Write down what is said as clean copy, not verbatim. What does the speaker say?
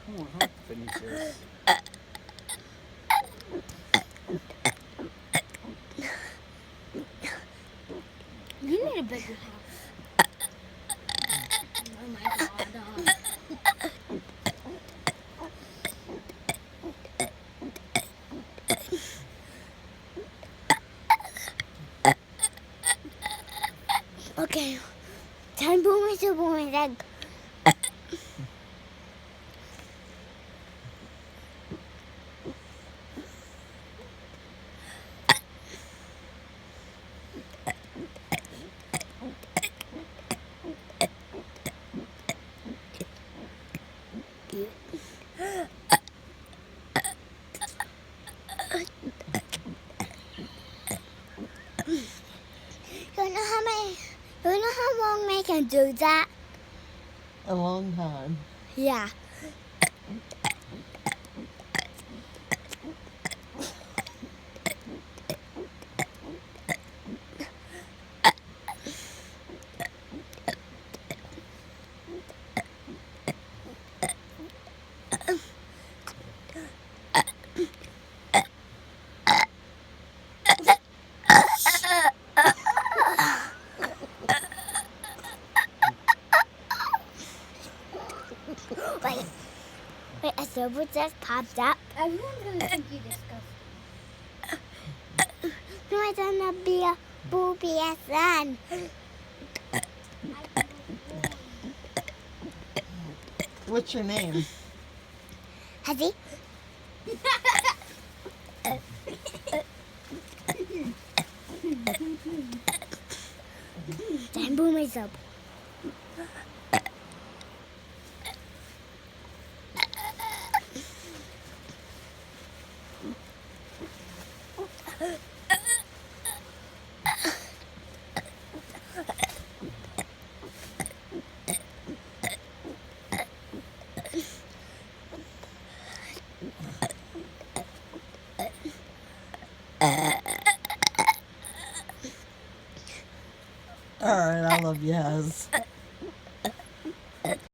Come on, help finish this. You need a bigger house. Oh my god. Okay. Time boomer to boomerang. You know how long they can do that? A long time. Yeah. Wait. Wait, a silver just popped up. Everyone's gonna think you disgusting. No, it's gonna be a booby son. What's your name? Has he? Time boomer's up. Alright, I love Yaz.